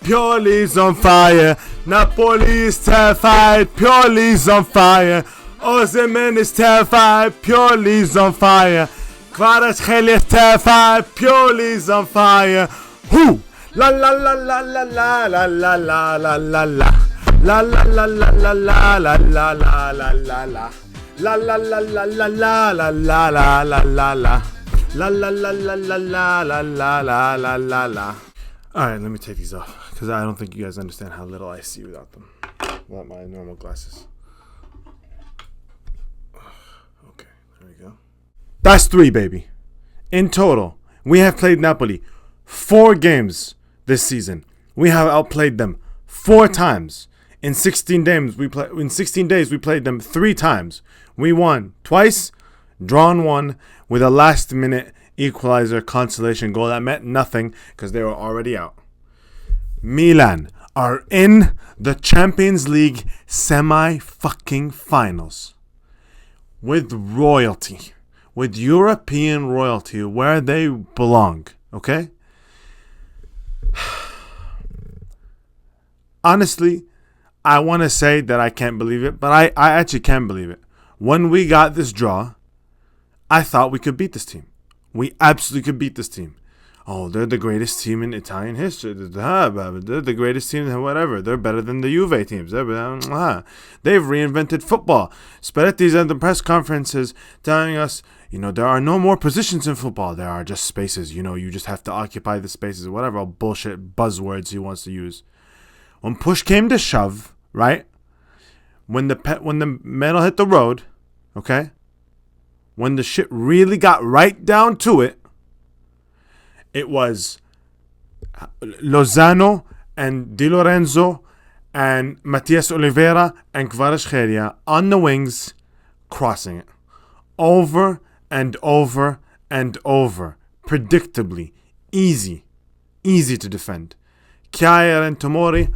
Pioli's on fire. Napoli is terrified. Pioli's on fire. Osimhen is terrified. Pioli's on fire. Kvaratskhelia is terrified. Pioli's on fire. Who? La la la la la la la la la la la la. La la la la la la la la la la la la. La la la la la la la la la la la la. La la la la la la la la la la la la. Alright, let me take these off, because I don't think you guys understand how little I see without them. Without my normal glasses. Okay, there we go. That's 3, baby. In total, we have played Napoli 4 games this season. We have outplayed them 4 times. In 16 days, we played them 3 times. We won twice, drawn 1, with a last-minute equalizer consolation goal that meant nothing because they were already out. Milan are in the Champions League semi-fucking-finals with royalty, with European royalty where they belong, okay? Honestly, I want to say that I can't believe it, but I actually can believe it. When we got this draw, I thought we could beat this team. We absolutely could beat this team. Oh, they're the greatest team in Italian history. They're the greatest team, whatever. They're better than the Juve teams. They've reinvented football. Spalletti's at the press conferences telling us, there are no more positions in football. There are just spaces. You just have to occupy the spaces. Whatever bullshit buzzwords he wants to use. When push came to shove, right? When the metal hit the road, okay? When the shit really got right down to it, it was Lozano and Di Lorenzo and Matias Oliveira and Kvaratskhelia on the wings, crossing it. Over and over and over. Predictably. Easy. Easy to defend. Kjaer and Tomori,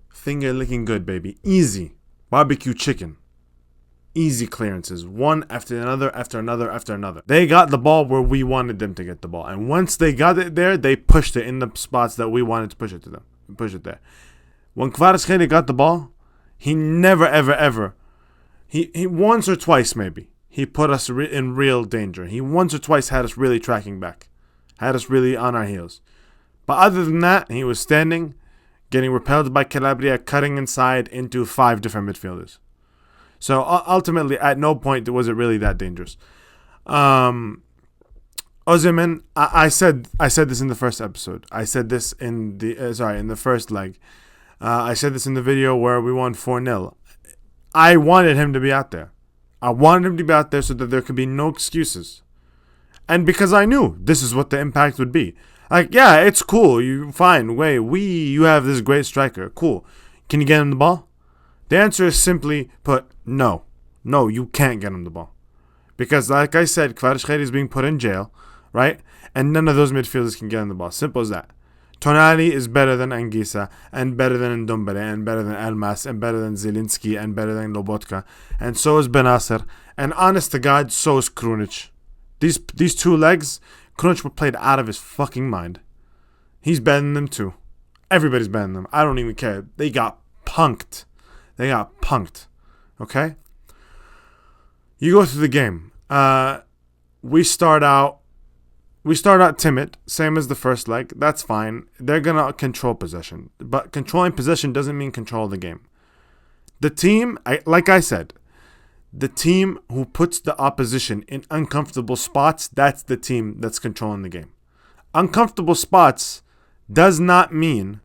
finger licking good, baby. Easy. Barbecue chicken. Easy clearances, one after another, after another, after another. They got the ball where we wanted them to get the ball. And once they got it there, they pushed it in the spots that we wanted to push it to them. Push it there. When Kvaratskhelia got the ball, he never, ever, ever, he once or twice maybe, he put us in real danger. He once or twice had us really tracking back. Had us really on our heels. But other than that, he was standing, getting repelled by Calabria, cutting inside into 5 different midfielders. So ultimately, at no point was it really that dangerous. Osimhen, I said this in the first episode. I said this in the first leg. I said this in the video where we won 4-0. I wanted him to be out there. I wanted him to be out there so that there could be no excuses. And because I knew this is what the impact would be. Like, yeah, it's cool. You have this great striker. Cool. Can you get him the ball? The answer is simply put, no. No, you can't get him the ball. Because, like I said, Kvaratskhelia is being put in jail, right? And none of those midfielders can get him the ball. Simple as that. Tonali is better than Anguissa, and better than Ndombele, and better than Elmas, and better than Zielinski, and better than Lobotka. And so is Benasser. And honest to God, so is Krunic. These 2 legs, Krunic were played out of his fucking mind. He's better than them too. Everybody's better than them. I don't even care. They got punked. Okay? You go through the game. We start out timid, same as the first leg. That's fine. They're going to control possession. But controlling possession doesn't mean control the game. The team, like I said, the team who puts the opposition in uncomfortable spots, that's the team that's controlling the game. Uncomfortable spots does not mean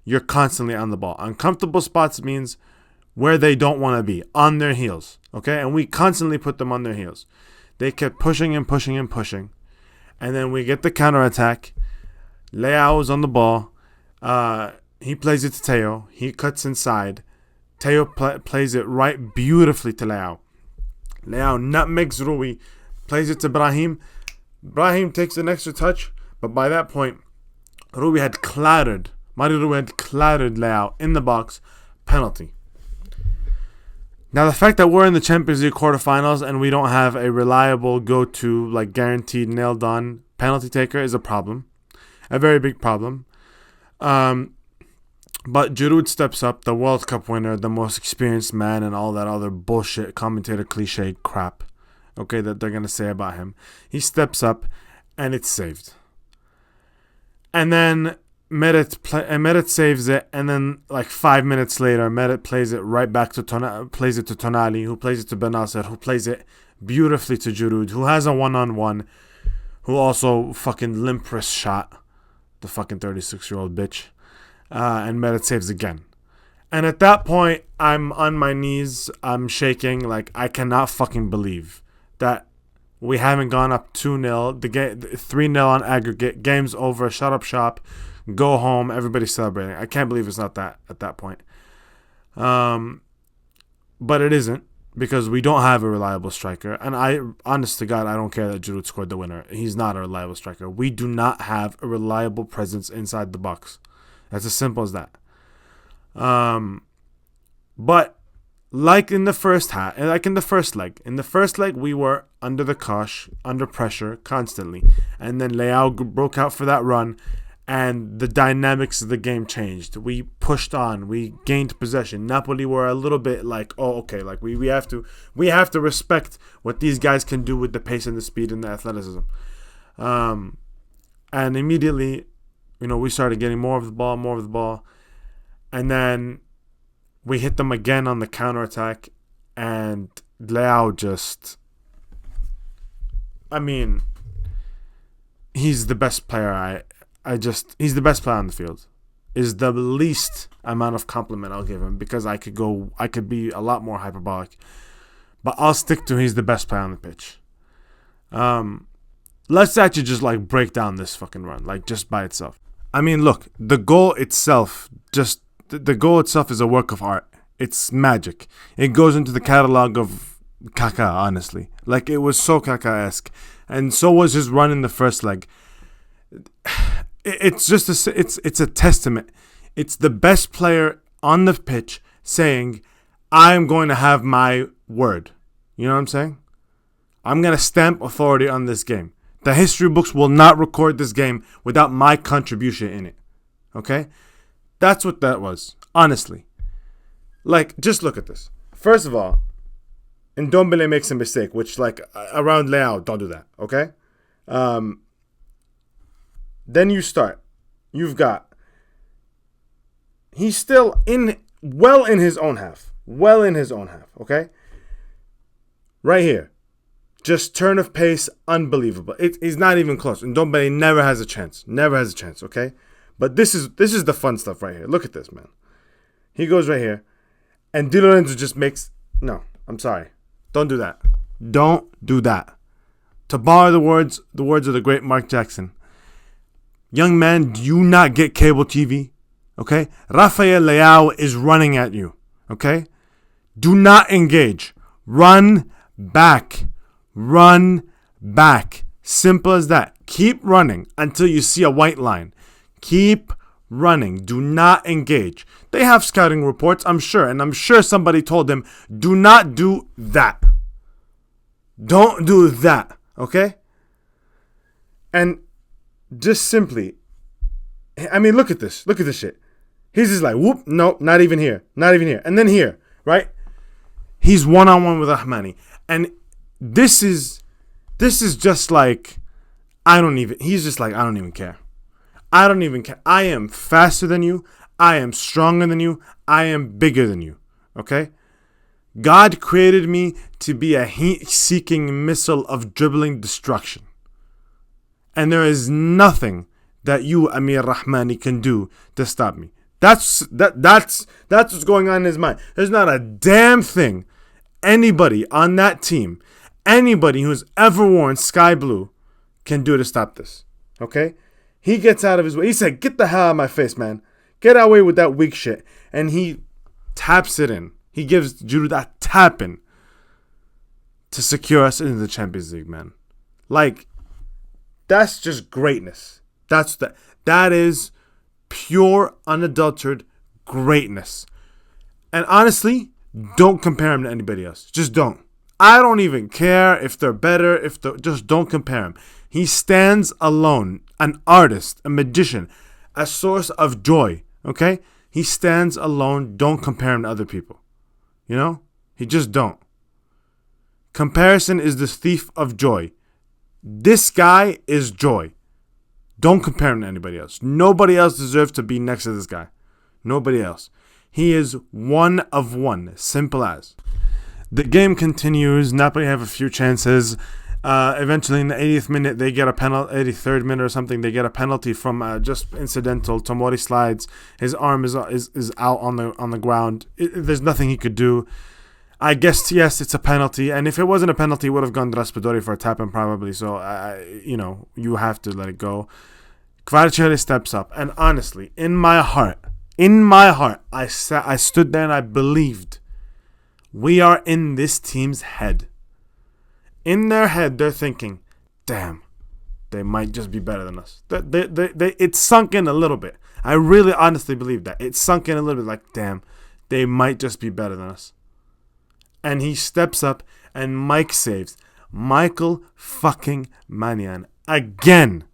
you're constantly on the ball. Uncomfortable spots means where they don't want to be, on their heels. Okay? And we constantly put them on their heels. They kept pushing and pushing and pushing. And then we get the counterattack. Leao is on the ball. He plays it to Teo. He cuts inside. Teo plays it right beautifully to Leao. Leao nutmegs Rui. Plays it to Brahim. Brahim takes an extra touch. But by that point, Mario Rui had clattered Leao in the box. Penalty. Now, the fact that we're in the Champions League quarterfinals and we don't have a reliable go-to, like guaranteed, nailed-on penalty taker is a problem. A very big problem. But Giroud steps up, the World Cup winner, the most experienced man, and all that other bullshit commentator cliche crap, okay, that they're going to say about him. He steps up, and it's saved. And then Meret saves it, and then like 5 minutes later, Meret plays it right back to Tonali, who plays it to Benasser, who plays it beautifully to Giroud, who has a one-on-one, who also fucking limp wrist shot the fucking 36-year-old bitch, and Meret saves again. And at that point, I'm on my knees, I'm shaking, like I cannot fucking believe that we haven't gone up 2-0, the game 3-0 on aggregate, game's over, shut up shop. Go home. Everybody's celebrating. I can't believe it's not that at that point. But it isn't, because we don't have a reliable striker. And honest to God, I don't care that Giroud scored the winner. He's not a reliable striker. We do not have a reliable presence inside the box. That's as simple as that. But like in the first leg, we were under the cosh, under pressure constantly. And then Leao broke out for that run. And the dynamics of the game changed. We pushed on. We gained possession. Napoli were a little bit like, oh, okay, like we have to respect what these guys can do with the pace and the speed and the athleticism. And immediately, we started getting more of the ball, and then we hit them again on the counterattack, and Leao just, he's the best player he's the best player on the field. Is the least amount of compliment I'll give him, because I could be a lot more hyperbolic. But I'll stick to he's the best player on the pitch. Let's actually just like break down this fucking run, like just by itself. Look, the goal itself is a work of art. It's magic. It goes into the catalog of Kaka, honestly. Like, it was so Kaka-esque. And so was his run in the first leg. It's just it's a testament. It's the best player on the pitch saying, I'm going to have my word. You know what I'm saying? I'm going to stamp authority on this game. The history books will not record this game without my contribution in it. Okay? That's what that was. Honestly. Like, just look at this. First of all, Ndombele makes a mistake, which, like, around Leao, don't do that. Okay? Then you start. You've got. He's still in his own half. Well in his own half. Okay? Right here. Just turn of pace, unbelievable. He's not even close. Ndombele never has a chance. Okay? But this is the fun stuff right here. Look at this, man. He goes right here. And Di Lorenzo just makes. No, I'm sorry. Don't do that. Don't do that. To borrow the words of the great Mark Jackson. Young man, do you not get cable TV? Okay? Rafael Leao is running at you. Okay? Do not engage. Run back. Run back. Simple as that. Keep running until you see a white line. Keep running. Do not engage. They have scouting reports, I'm sure. And I'm sure somebody told him, do not do that. Don't do that. Okay? And just simply, look at this. Look at this shit. He's just like, whoop, no, not even here. And then here, right? He's one-on-one with Rahmani. And this is just like, he's just like, I don't even care. I am faster than you. I am stronger than you. I am bigger than you. Okay? God created me to be a heat-seeking missile of dribbling destruction. And there is nothing that you, Amir Rahmani, can do to stop me. That's what's going on in his mind. There's not a damn thing anybody on that team, anybody who's ever worn sky blue, can do to stop this. Okay? He gets out of his way. He said, get the hell out of my face, man. Get out of the way with that weak shit. And he taps it in. He gives Giroud that tap in to secure us into the Champions League, man. Like, that's just greatness. That is pure, unadulterated greatness. And honestly, Don't compare him to anybody else. Just don't. I don't even care if they're better. Just don't compare him. He stands alone. An artist, a magician, a source of joy. Okay? He stands alone. Don't compare him to other people. You know? He just don't. Comparison is the thief of joy. This guy is joy. Don't compare him to anybody else. Nobody else deserves to be next to this guy. Nobody else. He is one of one. Simple as. The game continues. Napoli have a few chances. Eventually, in the 80th minute, they get a penalty. 83rd minute or something, they get a penalty from just incidental. Tomori slides. His arm is out on the ground. There's nothing he could do. I guess, yes, it's a penalty. And if it wasn't a penalty, it would have gone to Raspadori for a tap-in probably. So, you have to let it go. Kvaratskhelia steps up. And honestly, in my heart, I stood there and I believed we are in this team's head. In their head, they're thinking, damn, they might just be better than us. It's sunk in a little bit. I really honestly believe that. It's sunk in a little bit like, damn, they might just be better than us. And he steps up and Mike saves. Michael fucking Maignan. Again.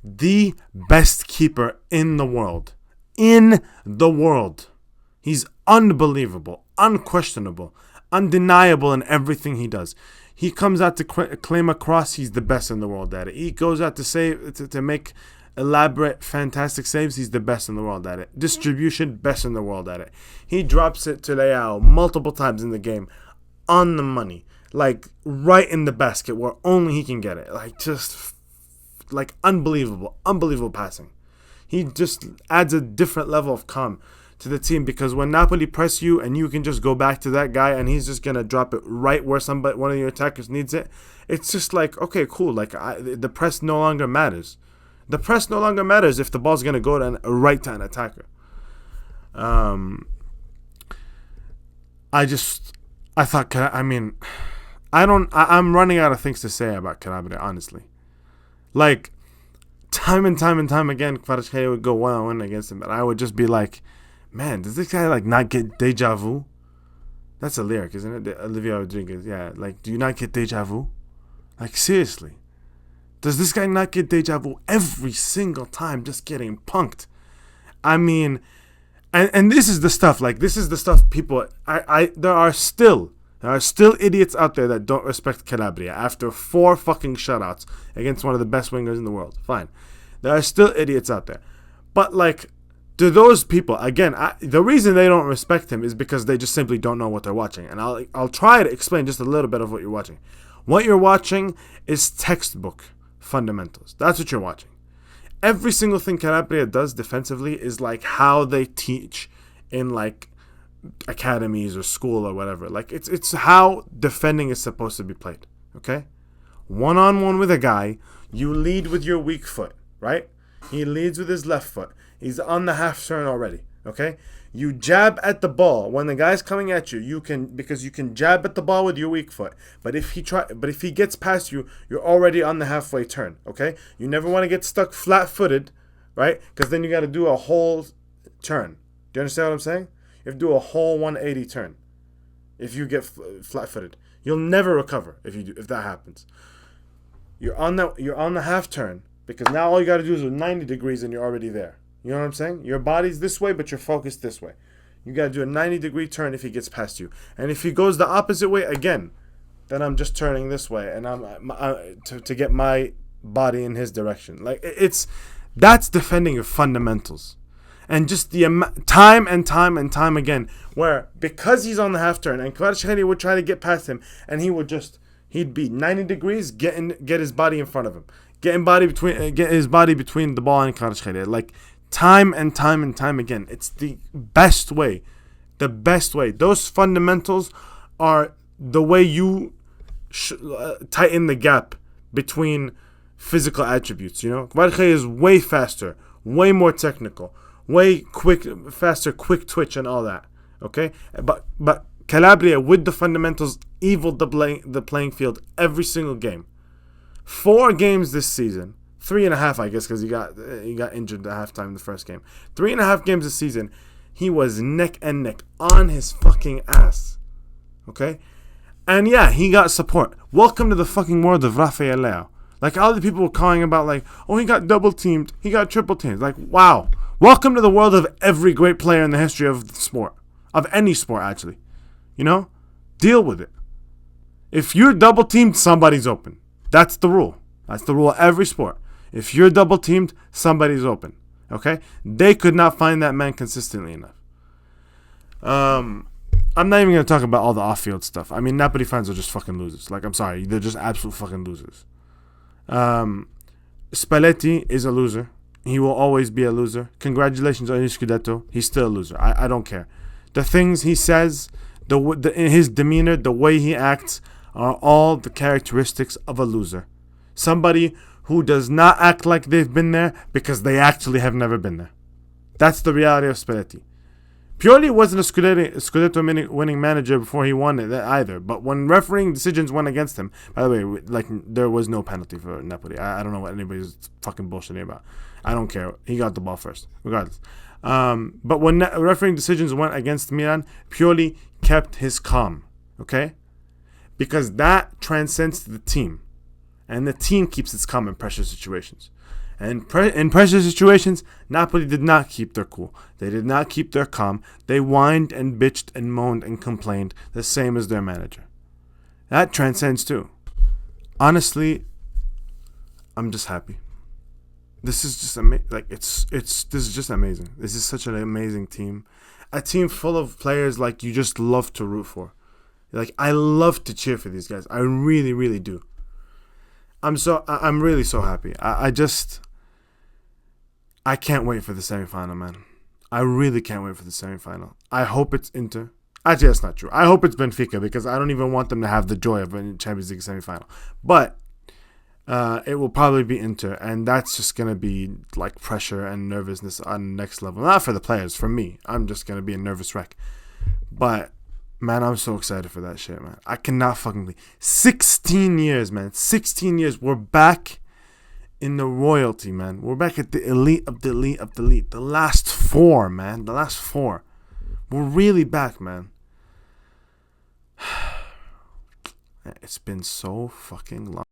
The best keeper in the world. He's unbelievable, unquestionable, undeniable in everything he does. He comes out to claim a cross, he's the best in the world at it. He goes out to save, to make elaborate, fantastic saves, he's the best in the world at it. Distribution, best in the world at it. He drops it to Leao multiple times in the game, on the money, like right in the basket where only he can get it. Like unbelievable passing. He just adds a different level of calm to the team because when Napoli press you and you can just go back to that guy and he's just going to drop it right where one of your attackers needs it, it's just like, okay, cool. Like the press no longer matters. The press no longer matters if the ball's going to go right to an attacker. I'm running out of things to say about Calabria, honestly. Like, time and time again, Kvaratskhelia would go 1-on-1 against him, and I would just be like, man, does this guy, like, not get deja vu? That's a lyric, isn't it? Olivier Rodriguez, yeah. Like, do you not get deja vu? Like, seriously. Does this guy not get deja vu every single time just getting punked? I mean, and this is the stuff, people, there are still idiots out there that don't respect Calabria after 4 fucking shutouts against one of the best wingers in the world. Fine. There are still idiots out there. But, like, to those people, again, the reason they don't respect him is because they just simply don't know what they're watching. And I'll try to explain just a little bit of what you're watching. What you're watching is textbook fundamentals. That's what you're watching. Every single thing Calabria does defensively is like how they teach in like academies or school or whatever. Like it's how defending is supposed to be played. Okay? 1-on-1 with a guy, you lead with your weak foot, right? He leads with his left foot. He's on the half turn already. Okay? You jab at the ball when the guy's coming at you. Because you can jab at the ball with your weak foot. But if he gets past you, you're already on the halfway turn. Okay? You never want to get stuck flat-footed, right? Because then you got to do a whole turn. Do you understand what I'm saying? You have to do a whole 180 turn. If you get flat-footed, you'll never recover if that happens. You're on the half turn because now all you got to do is 90 degrees and you're already there. You know what I'm saying? Your body's this way, but you're focused this way. You got to do a 90-degree turn if he gets past you. And if he goes the opposite way again, then I'm just turning this way, and to get my body in his direction. Like that's defending your fundamentals, and just the time and time again, where because he's on the half turn, and Kvaratskhelia would try to get past him, and he'd be 90 degrees, get his body in front of him, get his body between the ball and Kvaratskhelia, like. Time and time again. It's the best way. Those fundamentals are the way you tighten the gap between physical attributes. You know, Kvaratskhelia is way faster, way more technical, way faster, quick twitch and all that. Okay, but Calabria with the fundamentals eviled the playing field every single game. 4 games this season. 3.5, I guess, because he got injured at halftime in the first game. 3.5 games this season. He was neck and neck on his fucking ass. Okay? And yeah, he got support. Welcome to the fucking world of Rafael Leao. Like, all the people were calling about, like, oh, he got double teamed, he got triple teamed. Like, wow. Welcome to the world of every great player in the history of the sport. Of any sport, actually. You know? Deal with it. If you're double teamed, somebody's open. That's the rule. That's the rule of every sport. If you're double teamed, somebody's open. Okay? They could not find that man consistently enough. I'm not even going to talk about all the off-field stuff. I mean, Napoli fans are just fucking losers. Like, I'm sorry. They're just absolute fucking losers. Spalletti is a loser. He will always be a loser. Congratulations on his Scudetto. He's still a loser. I don't care. The things he says, his demeanor, the way he acts, are all the characteristics of a loser. Somebody who does not act like they've been there because they actually have never been there. That's the reality of Spalletti. Pioli wasn't a Scudetto winning manager before he won it either. But when refereeing decisions went against him, by the way, like, there was no penalty for Napoli. I don't know what anybody's fucking bullshitting about. I don't care. He got the ball first, regardless. But when refereeing decisions went against Milan, Pioli kept his calm. Okay? Because that transcends the team. And the team keeps its calm in pressure situations. And in pressure situations, Napoli did not keep their cool. They did not keep their calm. They whined and bitched and moaned and complained, the same as their manager. That transcends too. Honestly, I'm just happy. This is just amazing. Like, this is just amazing. This is such an amazing team. A team full of players like you just love to root for. Like, I love to cheer for these guys. I really, really do. I'm really so happy. I can't wait for the semifinal, man. I really can't wait for the semifinal. I hope it's Inter. Actually, that's not true. I hope it's Benfica because I don't even want them to have the joy of a Champions League semifinal. But it will probably be Inter, and that's just going to be like pressure and nervousness on the next level. Not for the players, for me. I'm just going to be a nervous wreck. But, man, I'm so excited for that shit, man. I cannot fucking believe 16 years, man. 16 years. We're back in the royalty, man. We're back at the elite of the elite of the elite. The last four, man. The last four. We're really back, man. It's been so fucking long.